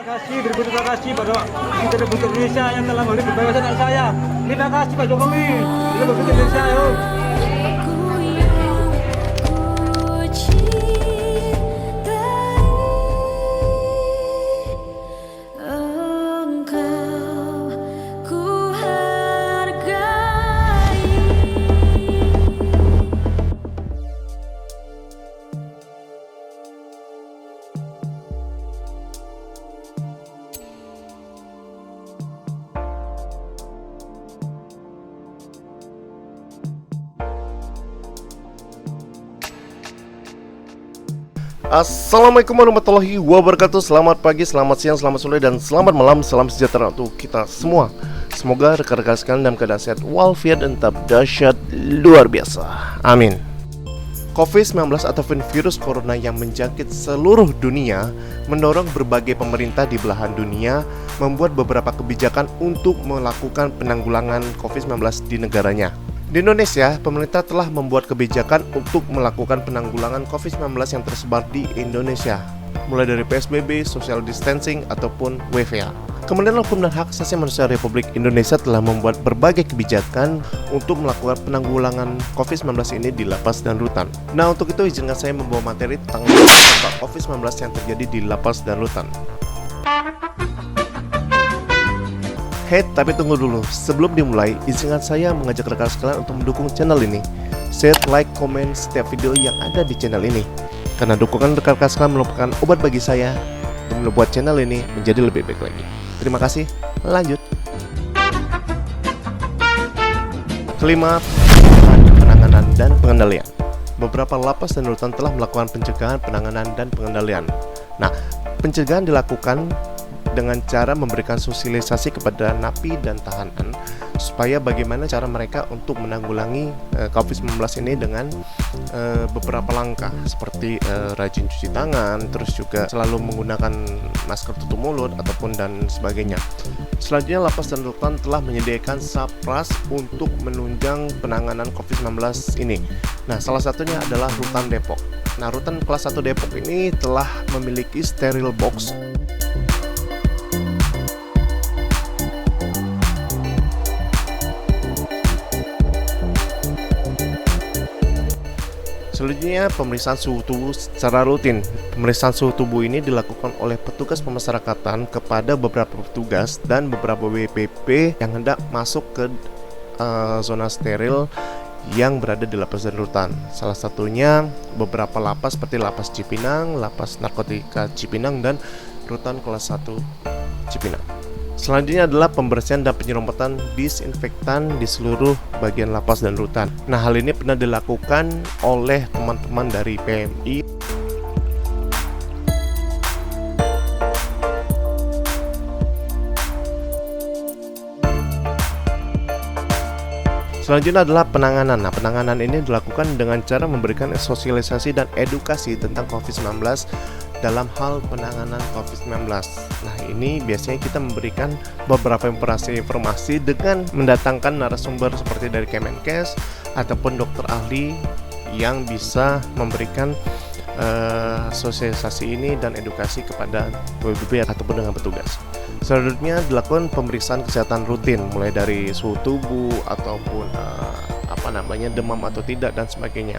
kasih, beribu terima kasih pada Presiden Republik Indonesia yang telah memberi kebebasan anak saya. Terima kasih Pak Jokowi, Republik Indonesia. Yuk. Assalamualaikum warahmatullahi wabarakatuh. Selamat pagi, selamat siang, selamat sore, dan selamat malam. Salam sejahtera untuk kita semua. Semoga rekan-rekan sekalian dalam keadaan sehat walafiat dan tetap dahsyat luar biasa. Amin. COVID-19 ataupun virus corona yang menjangkit seluruh dunia mendorong berbagai pemerintah di belahan dunia membuat beberapa kebijakan untuk melakukan penanggulangan COVID-19 di negaranya. Di Indonesia, pemerintah telah membuat kebijakan untuk melakukan penanggulangan COVID-19 yang tersebar di Indonesia, mulai dari PSBB, social distancing, ataupun WFH. Kementerian Hukum dan Hak Asasi Manusia Republik Indonesia telah membuat berbagai kebijakan untuk melakukan penanggulangan COVID-19 ini di lapas dan rutan. Nah, untuk itu izinkan saya membawa materi tentang dampak COVID-19 yang terjadi di lapas dan rutan. Hey, tapi tunggu dulu. Sebelum dimulai, izinkan saya mengajak rekan sekalian untuk mendukung channel ini. Share, like, komen setiap video yang ada di channel ini. Karena dukungan rekan sekalian merupakan obat bagi saya untuk membuat channel ini menjadi lebih baik lagi. Terima kasih. Lanjut. Kelima, penanganan dan pengendalian. Beberapa lapas dan rutan telah melakukan pencegahan, penanganan, dan pengendalian. Nah, pencegahan dilakukan dengan cara memberikan sosialisasi kepada napi dan tahanan supaya bagaimana cara mereka untuk menanggulangi COVID-19 ini dengan beberapa langkah seperti rajin cuci tangan, terus juga selalu menggunakan masker tutup mulut ataupun dan sebagainya. Selanjutnya, lapas dan rutan telah menyediakan sapras untuk menunjang penanganan COVID-19 ini. Nah, salah satunya adalah Rutan Depok. Nah, Rutan kelas 1 Depok ini telah memiliki steril box . Selanjutnya, pemeriksaan suhu tubuh secara rutin. Pemeriksaan suhu tubuh ini dilakukan oleh petugas pemasyarakatan kepada beberapa petugas dan beberapa WPP yang hendak masuk ke zona steril yang berada di lapas dan rutan. Salah satunya beberapa lapas seperti Lapas Cipinang, Lapas Narkotika Cipinang, dan Rutan kelas 1 Cipinang. Selanjutnya adalah pembersihan dan penyerobotan disinfektan di seluruh bagian lapas dan rutan. Nah, hal ini pernah dilakukan oleh teman-teman dari PMI. Selanjutnya adalah penanganan. Nah, penanganan ini dilakukan dengan cara memberikan sosialisasi dan edukasi tentang COVID-19 dalam hal penanganan COVID-19. Nah, ini biasanya kita memberikan beberapa informasi dengan mendatangkan narasumber seperti dari Kemenkes ataupun dokter ahli yang bisa memberikan sosialisasi ini dan edukasi kepada WBB ataupun dengan petugas. Selanjutnya dilakukan pemeriksaan kesehatan rutin, mulai dari suhu tubuh ataupun demam atau tidak dan sebagainya.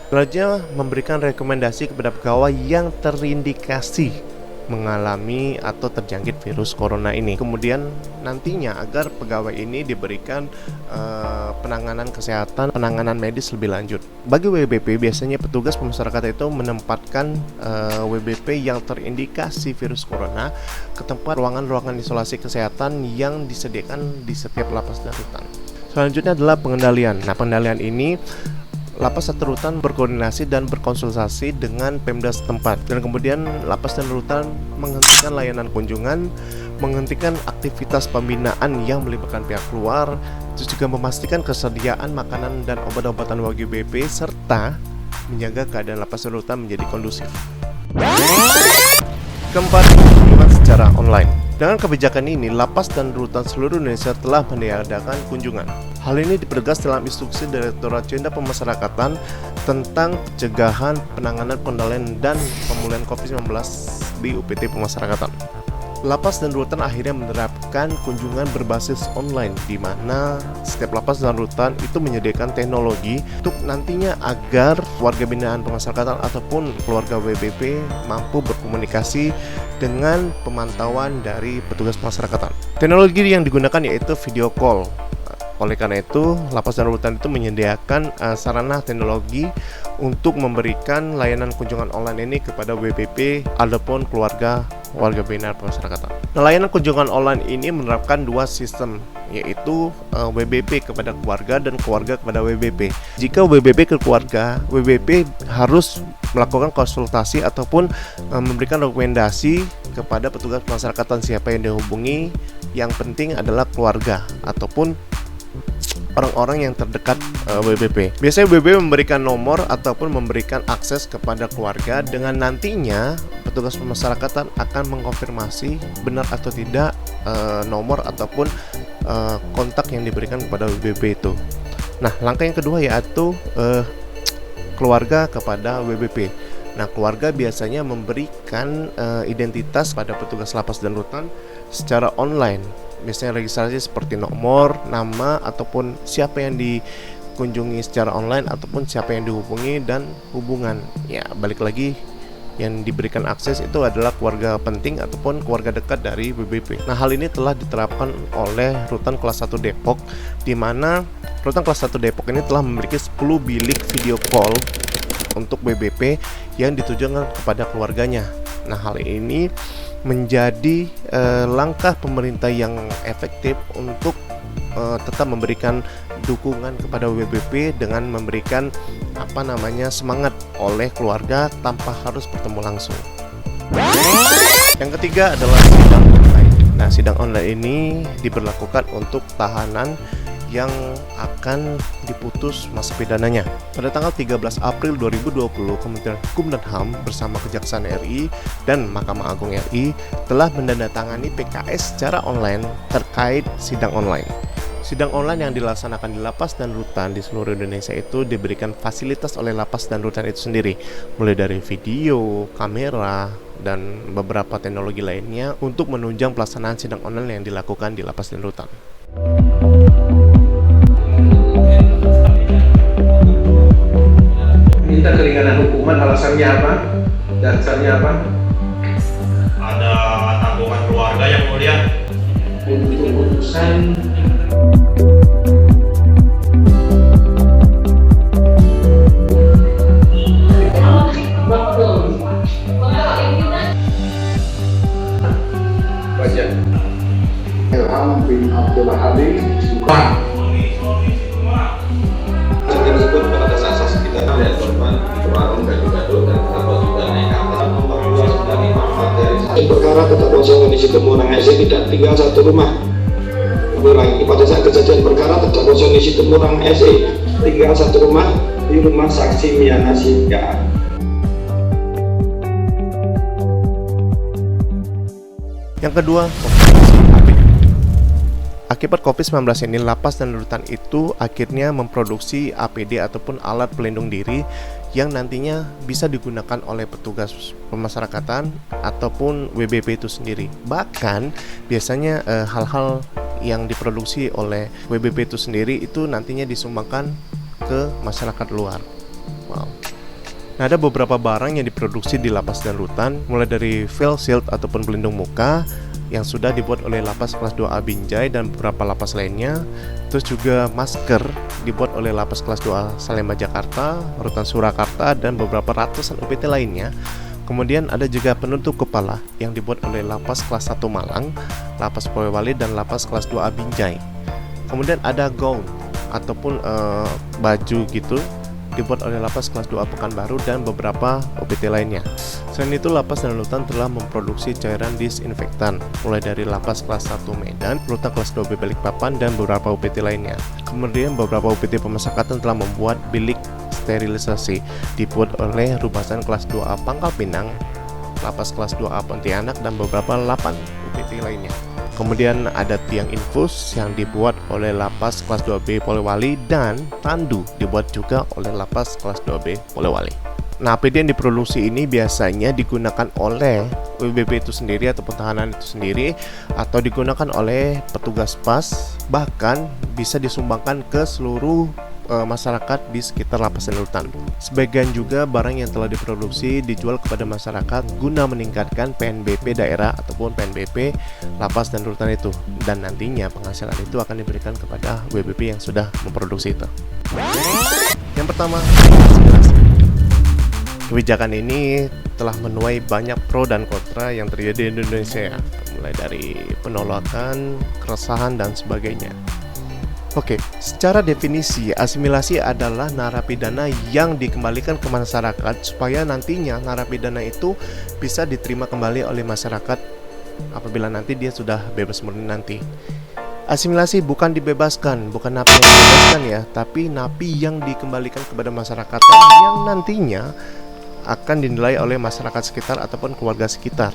Selanjutnya memberikan rekomendasi kepada pegawai yang terindikasi mengalami atau terjangkit virus corona ini. Kemudian nantinya agar pegawai ini diberikan penanganan kesehatan, penanganan medis lebih lanjut. Bagi WBP, biasanya petugas pemasyarakatan itu menempatkan WBP yang terindikasi virus corona ke tempat ruangan-ruangan isolasi kesehatan yang disediakan di setiap lapas dan rutan. Selanjutnya adalah pengendalian. Nah, pengendalian ini lapas atau rutan berkoordinasi dan berkonsultasi dengan Pemda setempat, dan kemudian lapas dan rutan menghentikan layanan kunjungan, menghentikan aktivitas pembinaan yang melibatkan pihak luar, terus juga memastikan kesediaan makanan dan obat-obatan WBP serta menjaga keadaan lapas dan rutan menjadi kondusif. Keempat, kunjungan secara online. Dengan kebijakan ini, lapas dan rutan seluruh Indonesia telah meniadakan kunjungan. Hal ini dipertegas dalam instruksi Direktorat Jenderal Pemasyarakatan tentang pencegahan, penanganan, pengendalian, dan pemulihan COVID-19 di UPT Pemasyarakatan. Lapas dan rutan akhirnya menerapkan kunjungan berbasis online, di mana setiap lapas dan rutan itu menyediakan teknologi untuk nantinya agar warga binaan pemasyarakatan ataupun keluarga WBP mampu berkomunikasi dengan pemantauan dari petugas pemasyarakatan. Teknologi yang digunakan yaitu video call. Oleh karena itu, lapas dan rutan itu menyediakan sarana teknologi untuk memberikan layanan kunjungan online ini kepada WBP ataupun warga binaan pemasyarakatan. Nah, layanan kunjungan online ini menerapkan dua sistem, yaitu WBP kepada keluarga dan keluarga kepada WBP. Jika WBP ke keluarga, WBP harus melakukan konsultasi ataupun memberikan rekomendasi kepada petugas pemasyarakatan siapa yang dihubungi. Yang penting adalah keluarga ataupun orang-orang yang terdekat WBP. Biasanya WBP memberikan nomor ataupun memberikan akses kepada keluarga dengan nantinya petugas pemasyarakatan akan mengkonfirmasi benar atau tidak nomor ataupun kontak yang diberikan kepada WBP itu. Nah, langkah yang kedua yaitu keluarga kepada WBP. Nah, keluarga biasanya memberikan identitas pada petugas lapas dan rutan secara online. Biasanya registrasi seperti nomor, nama, ataupun siapa yang dikunjungi secara online ataupun siapa yang dihubungi dan hubungan. Ya, balik lagi yang diberikan akses itu adalah keluarga penting ataupun keluarga dekat dari WBP. Nah, hal ini telah diterapkan oleh Rutan Kelas 1 Depok, di mana Rutan Kelas 1 Depok ini telah memiliki 10 bilik video call untuk WBP yang ditujukan kepada keluarganya. Nah, hal ini menjadi langkah pemerintah yang efektif untuk tetap memberikan dukungan kepada WBP dengan memberikan semangat oleh keluarga tanpa harus bertemu langsung. Yang ketiga adalah sidang online. Nah, sidang online ini diberlakukan untuk tahanan yang akan diputus masa pidananya. Pada tanggal 13 April 2020, Kementerian Hukum dan HAM bersama Kejaksaan RI dan Mahkamah Agung RI telah menandatangani PKS secara online terkait sidang online. Sidang online yang dilaksanakan di lapas dan rutan di seluruh Indonesia itu diberikan fasilitas oleh lapas dan rutan itu sendiri, mulai dari video, kamera, dan beberapa teknologi lainnya untuk menunjang pelaksanaan sidang online yang dilakukan di lapas dan rutan. Minta keringanan hukuman, alasannya apa? Dasarnya apa? Ada tanggungan keluarga yang mulia. Untuk putusan baca. Ilham bin Abdul Halim tersebut atas asas kita melihat korban warung gaduh-gaduh dan terdapat juga nekat nomor 2 dari materi perkara tetap kosong kondisi temurang SE tidak tinggal satu rumah. Ulangi, pada saat kejadian perkara tetap kosong kondisi temurang SE tinggal satu rumah di rumah saksi Miana Sika. Yang kedua, akibat COVID-19 ini, lapas dan rutan itu akhirnya memproduksi APD ataupun alat pelindung diri yang nantinya bisa digunakan oleh petugas pemasyarakatan ataupun WBP itu sendiri. Bahkan biasanya hal-hal yang diproduksi oleh WBP itu sendiri itu nantinya disumbangkan ke masyarakat luar. Wow. Nah, ada beberapa barang yang diproduksi di lapas dan rutan, mulai dari face shield ataupun pelindung muka yang sudah dibuat oleh lapas kelas 2A Binjai dan beberapa lapas lainnya. Terus juga masker dibuat oleh lapas kelas 2A Salemba Jakarta, Rutan Surakarta, dan beberapa ratusan UPT lainnya. Kemudian ada juga penutup kepala yang dibuat oleh lapas kelas 1 Malang, lapas Polewali, dan lapas kelas 2A Binjai. Kemudian ada gaun ataupun baju gitu dibuat oleh lapas kelas 2A Pekanbaru dan beberapa OPT lainnya. Selain itu, lapas dan rutan telah memproduksi cairan disinfektan mulai dari lapas kelas 1 Medan, rutan kelas 2B Balikpapan, dan beberapa OPT lainnya. Kemudian beberapa OPT pemasyarakatan telah membuat bilik sterilisasi dibuat oleh Rubasan kelas 2A Pangkal Pinang, lapas kelas 2A Pontianak, dan beberapa 8 OPT lainnya. Kemudian ada tiang infus yang dibuat oleh lapas kelas 2B Polewali, dan tandu dibuat juga oleh lapas kelas 2B Polewali. Nah, APD yang diproduksi ini biasanya digunakan oleh WBB itu sendiri ataupun tahanan itu sendiri, atau digunakan oleh petugas PAS, bahkan bisa disumbangkan ke seluruh masyarakat di sekitar lapas dan rutan. Sebagian juga barang yang telah diproduksi dijual kepada masyarakat guna meningkatkan PNBP daerah ataupun PNBP lapas dan rutan itu, dan nantinya penghasilan itu akan diberikan kepada WBB yang sudah memproduksi itu. Yang pertama, kebijakan ini telah menuai banyak pro dan kontra yang terjadi di Indonesia, mulai dari penolakan, keresahan, dan sebagainya. Oke, secara definisi, asimilasi adalah narapidana yang dikembalikan ke masyarakat supaya nantinya narapidana itu bisa diterima kembali oleh masyarakat apabila nanti dia sudah bebas murni nanti. Asimilasi bukan dibebaskan, bukan napi yang dibebaskan ya, tapi napi yang dikembalikan kepada masyarakat yang nantinya akan dinilai oleh masyarakat sekitar ataupun keluarga sekitar.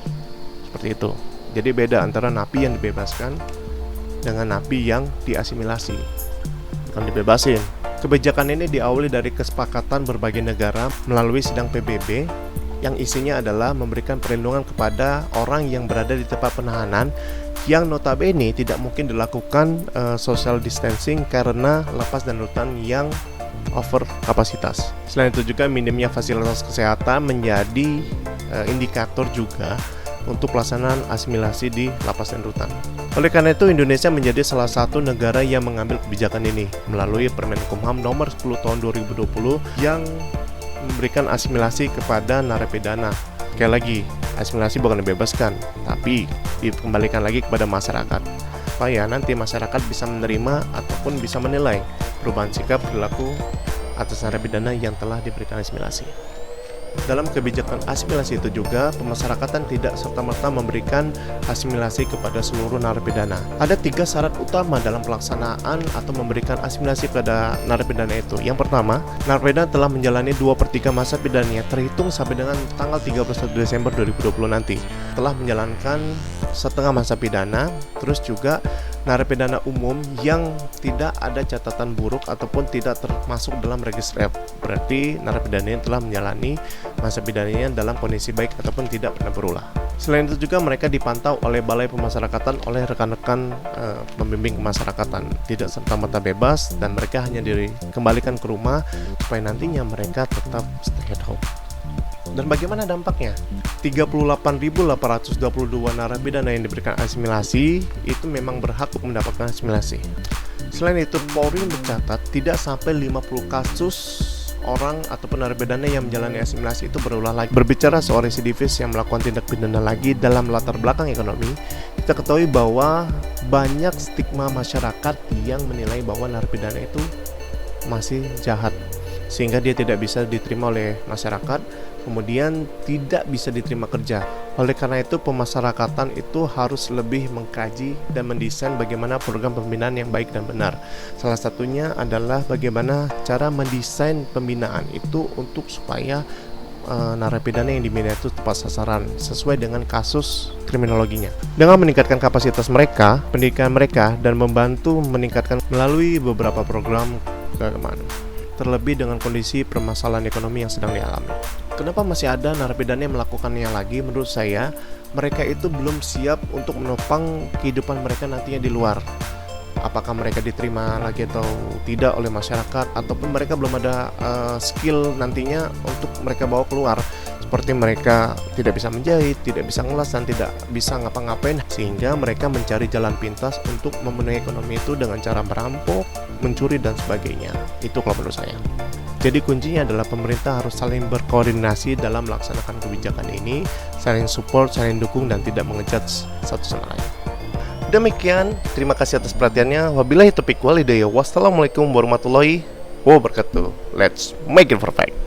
Seperti itu. Jadi beda antara napi yang dibebaskan dengan napi yang diasimilasi, bukan dibebasin. Kebijakan ini diawali dari kesepakatan berbagai negara melalui sidang PBB yang isinya adalah memberikan perlindungan kepada orang yang berada di tempat penahanan yang notabene tidak mungkin dilakukan social distancing karena lapas dan rutan yang over kapasitas. Selain itu juga minimnya fasilitas kesehatan menjadi indikator juga untuk pelaksanaan asimilasi di lapas dan rutan. Oleh karena itu, Indonesia menjadi salah satu negara yang mengambil kebijakan ini melalui Permenkumham nomor 10 tahun 2020 yang memberikan asimilasi kepada narapidana. Sekali lagi, asimilasi bukan dibebaskan, tapi dikembalikan lagi kepada masyarakat supaya nanti masyarakat bisa menerima ataupun bisa menilai perubahan sikap perilaku atas narapidana yang telah diberikan asimilasi. Dalam kebijakan asimilasi itu juga, pemasyarakatan tidak serta-merta memberikan asimilasi kepada seluruh narapidana. Ada 3 syarat utama dalam pelaksanaan atau memberikan asimilasi kepada narapidana itu. Yang pertama, narapidana telah menjalani 2/3 masa pidananya terhitung sampai dengan tanggal 31 Desember 2020 nanti. Telah menjalankan setengah masa pidana, terus juga narapidana umum yang tidak ada catatan buruk ataupun tidak termasuk dalam register F. Berarti narapidana yang telah menjalani masa pidananya dalam kondisi baik ataupun tidak pernah berulah. Selain itu juga mereka dipantau oleh Balai Pemasyarakatan oleh rekan-rekan pembimbing kemasyarakatan. Tidak serta-merta bebas dan mereka hanya dikembalikan ke rumah supaya nantinya mereka tetap stay at home. Dan bagaimana dampaknya? 38.822 narapidana yang diberikan asimilasi itu memang berhak untuk mendapatkan asimilasi. Selain itu, Polri mencatat tidak sampai 50 kasus orang ataupun narapidana yang menjalani asimilasi itu berulah lagi. Berbicara soal residivis yang melakukan tindak pidana lagi dalam latar belakang ekonomi, kita ketahui bahwa banyak stigma masyarakat yang menilai bahwa narapidana itu masih jahat, sehingga dia tidak bisa diterima oleh masyarakat, kemudian tidak bisa diterima kerja. Oleh karena itu, pemasyarakatan itu harus lebih mengkaji dan mendesain bagaimana program pembinaan yang baik dan benar. Salah satunya adalah bagaimana cara mendesain pembinaan itu untuk supaya narapidana yang dibina itu tepat sasaran sesuai dengan kasus kriminologinya. Dengan meningkatkan kapasitas mereka, pendidikan mereka, dan membantu meningkatkan melalui beberapa program keagamaan. Terlebih dengan kondisi permasalahan ekonomi yang sedang dialami. Kenapa masih ada narapidana yang melakukannya lagi? Menurut saya, mereka itu belum siap untuk menopang kehidupan mereka nantinya di luar. Apakah mereka diterima lagi atau tidak oleh masyarakat, ataupun mereka belum ada skill nantinya untuk mereka bawa keluar. Seperti mereka tidak bisa menjahit, tidak bisa ngelas, dan tidak bisa ngapa-ngapain, sehingga mereka mencari jalan pintas untuk memenuhi ekonomi itu dengan cara merampok, mencuri, dan sebagainya. Itu kalau menurut saya. Jadi kuncinya adalah pemerintah harus saling berkoordinasi dalam melaksanakan kebijakan ini, saling support, saling dukung, dan tidak mengejudge satu sama lain. Demikian, terima kasih atas perhatiannya. Wabillahi taufiq wal hidayah. Wassalamualaikum warahmatullahi wabarakatuh. Let's make it perfect.